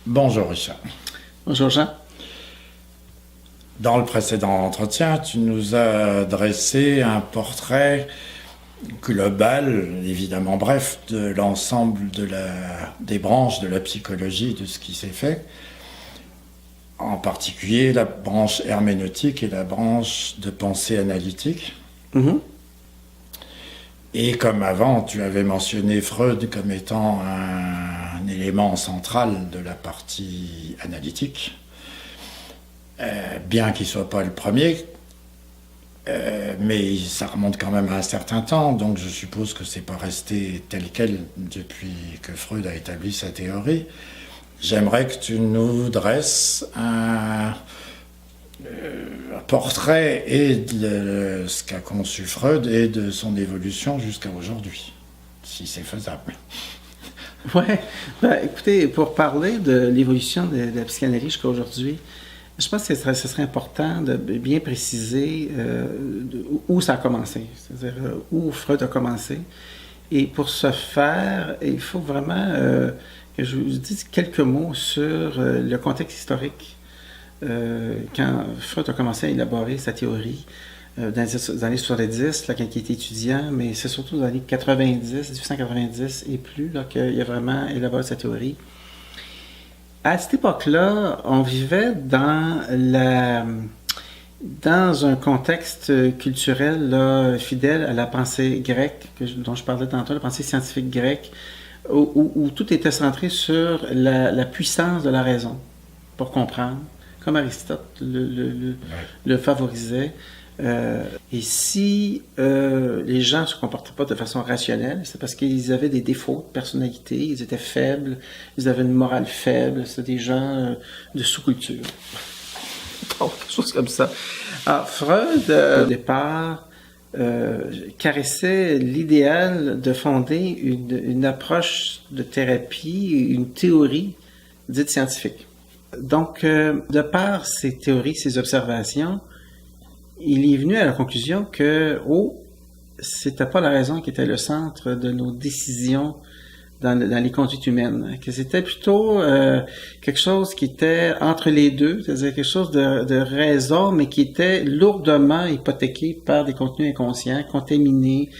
Bonjour Richard. Bonjour Jean. Dans le précédent entretien, tu nous as dressé un portrait global, évidemment bref, de l'ensemble des branches de la psychologie, de ce qui s'est fait, en particulier la branche herméneutique et la branche de pensée analytique. Mm-hmm. Et comme avant, tu avais mentionné Freud comme étant un élément central de la partie analytique, bien qu'il ne soit pas le premier, mais ça remonte quand même à un certain temps, donc je suppose que c'est pas resté tel quel depuis que Freud a établi sa théorie. J'aimerais que tu nous dresses un portrait et de ce qu'a conçu Freud et de son évolution jusqu'à aujourd'hui, si c'est faisable. Ouais, écoutez, pour parler de l'évolution de la psychanalyse jusqu'à aujourd'hui, je pense que ce serait important de bien préciser où ça a commencé, c'est-à-dire où Freud a commencé. Et pour ce faire, il faut vraiment que je vous dise quelques mots sur le contexte historique. Quand Freud a commencé à élaborer sa théorie dans les années 70, là, quand il était étudiant, mais c'est surtout dans les années 90, 1890 et plus, là, qu'il a vraiment élaboré sa théorie. À cette époque-là, on vivait dans un contexte culturel là, fidèle à la pensée grecque, dont je parlais tantôt, la pensée scientifique grecque, où tout était centré sur la puissance de la raison pour comprendre, comme Aristote le favorisait. Et si les gens ne se comportaient pas de façon rationnelle, c'est parce qu'ils avaient des défauts de personnalité, ils étaient faibles, ils avaient une morale faible, c'était des gens de sous-culture. Donc, quelque chose comme ça. Alors, Freud, au départ, caressait l'idéal de fonder une approche de thérapie, une théorie dite scientifique. Donc, de par ces théories, ces observations, il est venu à la conclusion que, c'était pas la raison qui était le centre de nos décisions dans les conduites humaines, que c'était plutôt quelque chose qui était entre les deux, c'est-à-dire quelque chose de raison, mais qui était lourdement hypothéqué par des contenus inconscients, contaminés,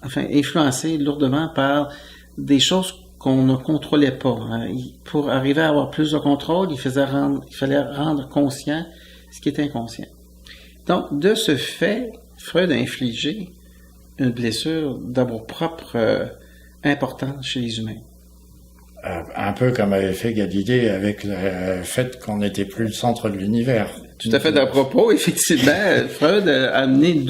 influencés lourdement par des choses qu'on ne contrôlait pas. Pour arriver à avoir plus de contrôle, il fallait rendre conscient ce qui est inconscient. Donc, de ce fait, Freud a infligé une blessure d'amour-propre importante chez les humains. Un peu comme avait fait Galilée avec le fait qu'on n'était plus le centre de l'univers. Tout à fait à propos, effectivement, Freud a amené une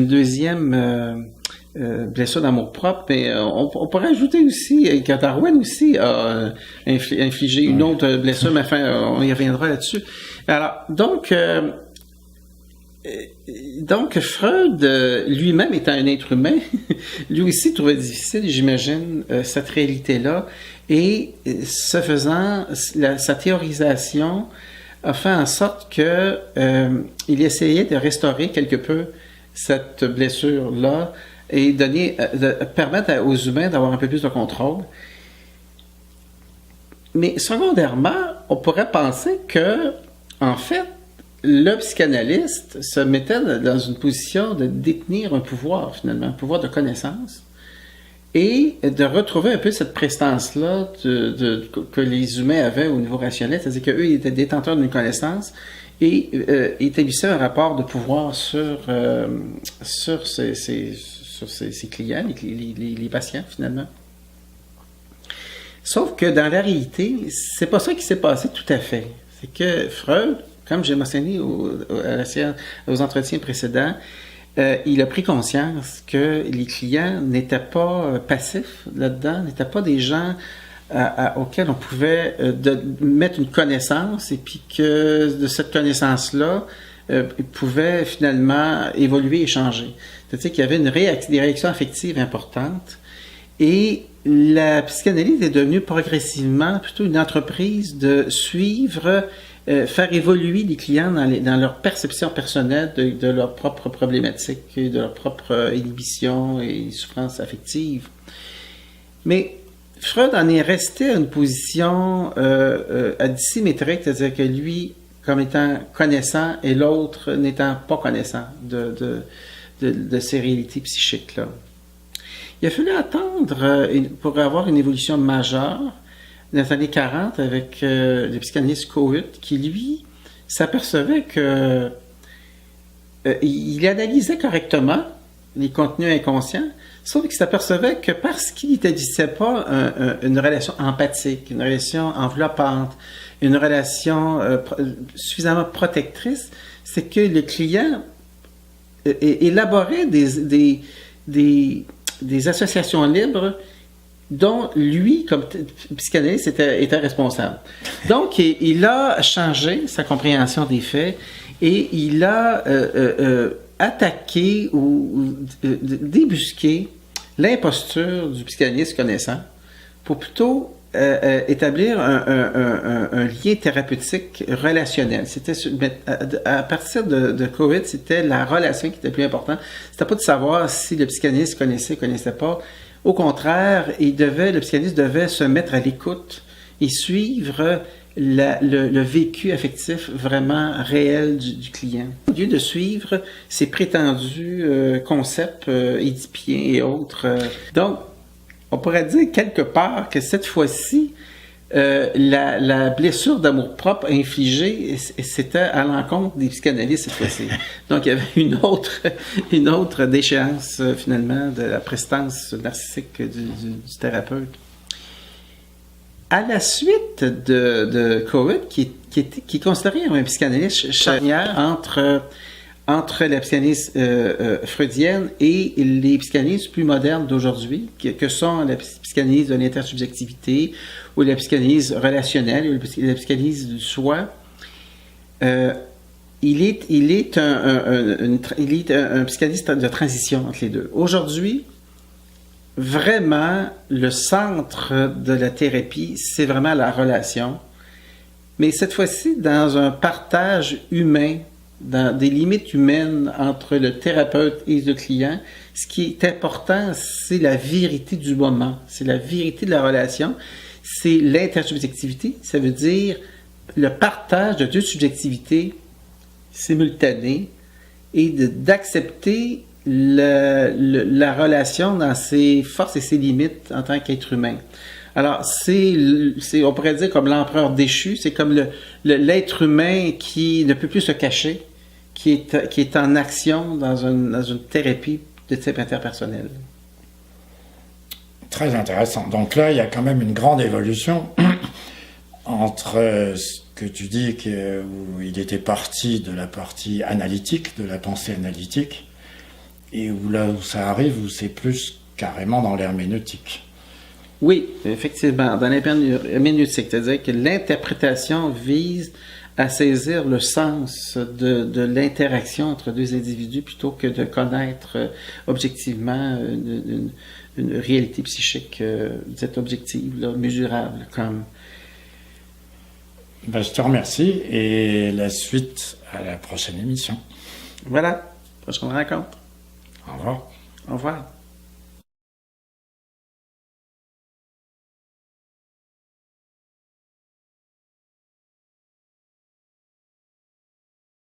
deuxième blessure d'amour-propre, mais on pourrait ajouter aussi que Darwin aussi a infligé une autre blessure, mais enfin, on y reviendra là-dessus. Alors, donc Freud, lui-même étant un être humain, lui aussi trouvait difficile, j'imagine, cette réalité-là, et ce faisant, sa théorisation a fait en sorte que il essayait de restaurer quelque peu cette blessure-là, et de permettre aux humains d'avoir un peu plus de contrôle. Mais secondairement, on pourrait penser que, en fait, le psychanalyste se mettait dans une position de détenir un pouvoir, finalement, un pouvoir de connaissance, et de retrouver un peu cette prestance-là que les humains avaient au niveau rationnel, c'est-à-dire qu'eux, ils étaient détenteurs d'une connaissance, et établissaient un rapport de pouvoir sur ses clients, les patients, finalement. Sauf que dans la réalité, c'est pas ça qui s'est passé tout à fait. C'est que Freud, comme j'ai mentionné aux entretiens précédents, il a pris conscience que les clients n'étaient pas passifs là-dedans, n'étaient pas des gens auxquels on pouvait mettre une connaissance, et puis que de cette connaissance-là, ils pouvaient finalement évoluer et changer. C'est-à-dire qu'il y avait des réactions affectives importantes, et la psychanalyse est devenue progressivement plutôt une entreprise de suivre, faire évoluer les clients dans leur perception personnelle de leurs propres problématiques, de leurs propres inhibitions et souffrances affectives. Mais Freud en est resté à une position dissymétrique, c'est-à-dire que lui, comme étant connaissant, et l'autre n'étant pas connaissant de ces réalités psychiques-là. Il a fallu attendre pour avoir une évolution majeure dans les années 40 avec le psychanalyste Cohut, qui, lui, s'apercevait que il analysait correctement les contenus inconscients, sauf qu'il s'apercevait que parce qu'il n'établissait pas une relation empathique, une relation enveloppante, une relation suffisamment protectrice, c'est que le client élaborait des associations libres dont lui, comme psychanalyste, était responsable. Donc, il a changé sa compréhension des faits et il a attaqué ou débusqué l'imposture du psychanalyste connaissant pour plutôt établir un lien thérapeutique relationnel. C'était à partir de Cohut, c'était la relation qui était plus importante. C'était pas de savoir si le psychanalyste connaissait pas. Au contraire, le psychanalyste devait se mettre à l'écoute et suivre le vécu affectif vraiment réel du client. Au lieu de suivre ses prétendus concepts édipiens et autres. Donc, on pourrait dire quelque part que cette fois-ci, la blessure d'amour-propre infligée, c'était à l'encontre des psychanalystes cette fois-ci. Donc, il y avait une autre déchéance, finalement, de la prestance narcissique du thérapeute. À la suite de Cohut, qui est considéré comme un psychanalyste charnière entre la psychanalyse freudienne et les psychanalystes plus modernes d'aujourd'hui, que sont la psychanalyse de l'intersubjectivité ou la psychanalyse relationnelle ou la psychanalyse du soi. Il est un psychanalyste de transition entre les deux. Aujourd'hui, vraiment, le centre de la thérapie, c'est vraiment la relation, mais cette fois-ci dans un partage humain, dans des limites humaines entre le thérapeute et le client. Ce qui est important, c'est la vérité du moment, c'est la vérité de la relation, c'est l'intersubjectivité, ça veut dire le partage de deux subjectivités simultanées et d'accepter la relation dans ses forces et ses limites en tant qu'être humain. Alors, on pourrait dire comme l'empereur déchu, c'est comme l'être humain qui ne peut plus se cacher, qui est en action dans une thérapie de type interpersonnel. Très intéressant. Donc là, il y a quand même une grande évolution entre ce que tu dis où il était parti de la partie analytique, de la pensée analytique, et où ça arrive, où c'est plus carrément dans l'herméneutique. Oui, effectivement, dans l'herméneutique, c'est-à-dire que l'interprétation vise à saisir le sens de l'interaction entre deux individus plutôt que de connaître objectivement une réalité psychique dite objective, là, mesurable. Comme... Ben, je te remercie et la suite à la prochaine émission. Voilà, prochaine rencontre. Au revoir. Au revoir.